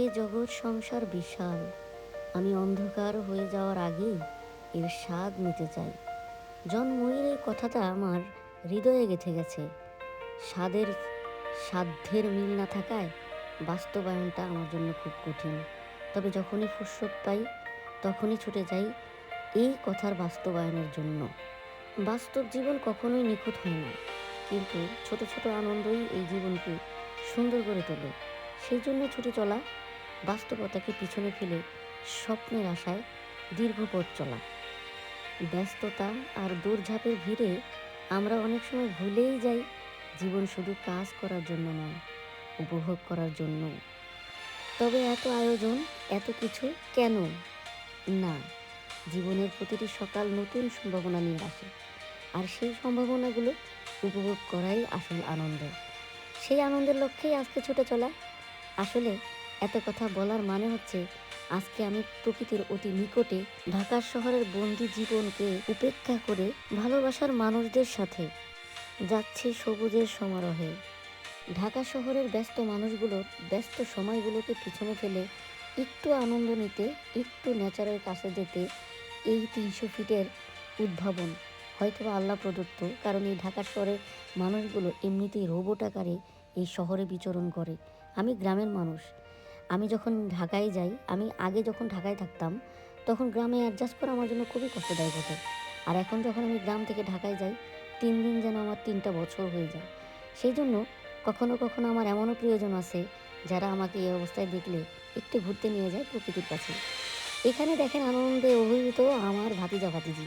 এ জগৎ সংসার বিশাল, আমি অন্ধকার হয়ে যাওয়ার আগেই এর স্বাদ নিতে চাই। জন মুইর এই কথাটা আমার হৃদয়ে গেঁথে গেছে। স্বাদের সাধ্যের মিল না থাকায় বাস্তবায়নটা আমার জন্য খুব কঠিন। তবে যখনই ফুরসত পাই তখনই ছুটে যাই এই কথার বাস্তবায়নের জন্য। বাস্তব জীবন কখনোই নিখুঁত হয় না, কিন্তু ছোট ছোট আনন্দই এই জীবনকে সুন্দর করে তোলে। সেই জন্য ছুটে চলা, বাস্তবতাকে পিছনে ফেলে স্বপ্নের আশায় দীর্ঘ পথ চলা। ব্যস্ততা আর দৌড়ঝাঁপের ভিড়ে আমরা অনেক সময় ভুলেই যাই জীবন শুধু কাজ করার জন্য নয়, উপভোগ করার জন্য। তবে এত আয়োজন, এত কিছু কেন? না, জীবনের প্রতিটি সকাল নতুন সম্ভাবনা নিয়ে আসে, আর সেই সম্ভাবনাগুলো উপভোগ করাই আসল আনন্দ। সেই আনন্দের লক্ষ্যেই আজকে ছুটে চলা। আসলে এত কথা বলার মানে হচ্ছে, আজকে আমি প্রকৃতির অতি নিকটে ঢাকা শহরের বন্দি জীবনকে উপেক্ষা করে ভালোবাসার মানুষদের সাথে যাচ্ছি সবুজের সমারোহে। ঢাকা শহরের ব্যস্ত মানুষগুলোর ব্যস্ত সময়গুলোকে পিছনে ফেলে একটু আনন্দ নিতে, একটু নেচারের কাছে যেতে এই 300 ফিটের উদ্ভাবন হয়তো আল্লাহ প্রদত্ত। কারণ এই ঢাকা শহরের মানুষগুলো এমনিতেই রোবট আকারে এই শহরে বিচরণ করে। আমি গ্রামের মানুষ। আমি যখন ঢাকায় যাই, আমি আগে যখন ঢাকায় থাকতাম তখন গ্রামে অ্যাডজাস্ট করা আমার জন্য খুবই কষ্টদায়ক হতো। আর এখন যখন আমি গ্রাম থেকে ঢাকায় যাই, 3 দিন যেন আমার 3টা বছর হয়ে যায়। সেই জন্য কখনো কখনো আমার এমনও প্রিয়জন আছে যারা আমাকে এই অবস্থায় দেখলে একটু ঘুরতে নিয়ে যায় প্রকৃতির কাছে। এখানে দেখেন আনন্দে অভিভূত আমার ভাতিজা ভাতিজি,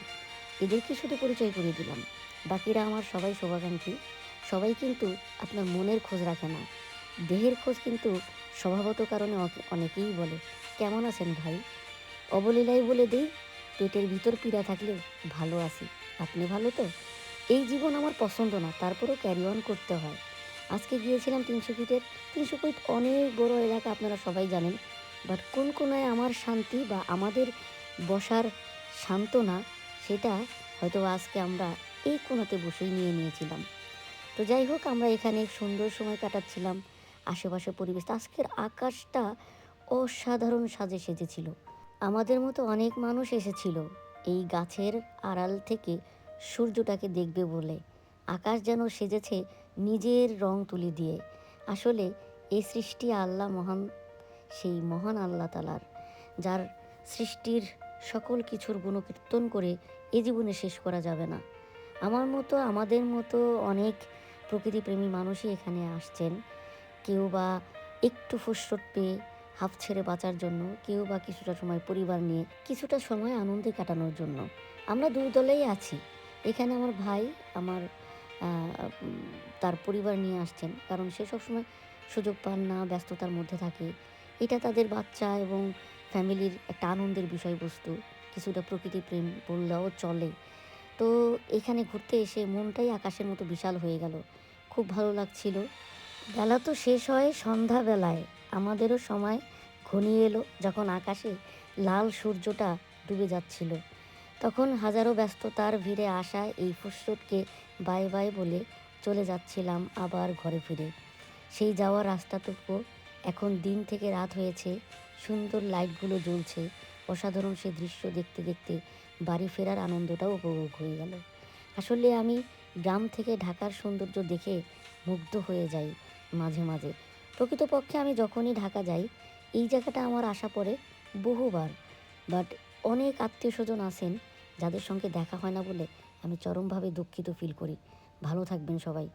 এদেরকে শুধু পরিচয় করিয়ে দিলাম। বাকিরা আমার সবাই শুভাকাঙ্ক্ষী। সবাই কিন্তু আপনার মনের খোঁজ রাখে না, দেহের খোঁজ কিন্তু স্বভাবত কারণে অনেকেই বলে, কেমন আছেন ভাই? অবলীলায় বলে দিই, পেটের ভিতর পীড়া থাকলেও ভালো আছি। আপনি ভালো তো? এই জীবন আমার পছন্দ না, তারপরেও ক্যারি অন করতে হয়। আজকে গিয়েছিলাম 300 ফিটের। 300 ফিট অনেক বড় এলাকা, আপনারা সবাই জানেন। বাট কোন কোনায় আমার শান্তি বা আমাদের বসার সান্ত্বনা, সেটা হয়তো আজকে আমরা এই কোণাতে বসেই নিয়ে নিয়েছিলাম। তো যাই হোক, আমরা এখানে সুন্দর সময় কাটাচ্ছিলাম। আশেপাশে পরিবেশ, আজকের আকাশটা অসাধারণ সাজে সেজেছিল। আমাদের মতো অনেক মানুষ এসেছিল এই গাছের আড়াল থেকে সূর্যটাকে দেখবে বলে। আকাশ যেন সেজেছে নিজের রং তুলি দিয়ে। আসলে এই সৃষ্টি আল্লাহ মহান, সেই মহান আল্লাহ তালার, যার সৃষ্টির সকল কিছুর গুণকীর্তন করে এ জীবনে শেষ করা যাবে না। আমার মতো, আমাদের মতো অনেক প্রকৃতিপ্রেমী মানুষই এখানে আসছেন। কেউ বা একটু ফুরসত পেয়ে হাঁফ ছেড়ে বাঁচার জন্য, কেউ বা কিছুটা সময় পরিবার নিয়ে, কিছুটা সময় আনন্দে কাটানোর জন্য। আমরা দুই দলেই আছি। এখানে আমার ভাই, আমার তার পরিবার নিয়ে আসছেন, কারণ সে সবসময় সুযোগ পান না, ব্যস্ততার মধ্যে থাকে। এটা তাদের বাচ্চা এবং ফ্যামিলির একটা আনন্দের বিষয়বস্তু, কিছুটা প্রকৃতি প্রেম বললেও চলে। তো এখানে ঘুরতে এসে মনটাই আকাশের মতো বিশাল হয়ে গেল। খুব ভালো লাগছিল। বেলা তো শেষ হয় সন্ধ্যাবেলায়, আমাদেরও সময় ঘনিয়ে এলো যখন আকাশে লাল সূর্যটা ডুবে যাচ্ছিল। তখন হাজারো ব্যস্ততার ভিড়ে আসা এই ফুরসতকে বাই বাই বলে চলে যাচ্ছিলাম আবার ঘরে ফিরে। সেই যাওয়ার রাস্তাটুকু এখন দিন থেকে রাত হয়েছে, সুন্দর লাইটগুলো জ্বলছে। অসাধারণ সে দৃশ্য দেখতে দেখতে বাড়ি ফেরার আনন্দটাও উপভোগ হয়ে গেল। আসলে আমি গ্রাম থেকে ঢাকার সৌন্দর্য দেখে মুগ্ধ হয়ে যাই মাঝে মাঝে। প্রকৃতপক্ষে আমি যখনই ঢাকা যাই, এই জায়গাটা আমার আসা পড়ে বহুবার। বাট অনেক আত্মীয় স্বজন আছেন যাদের সঙ্গে দেখা হয় না বলে আমি চরমভাবে দুঃখিত ফিল করি। ভালো থাকবেন সবাই।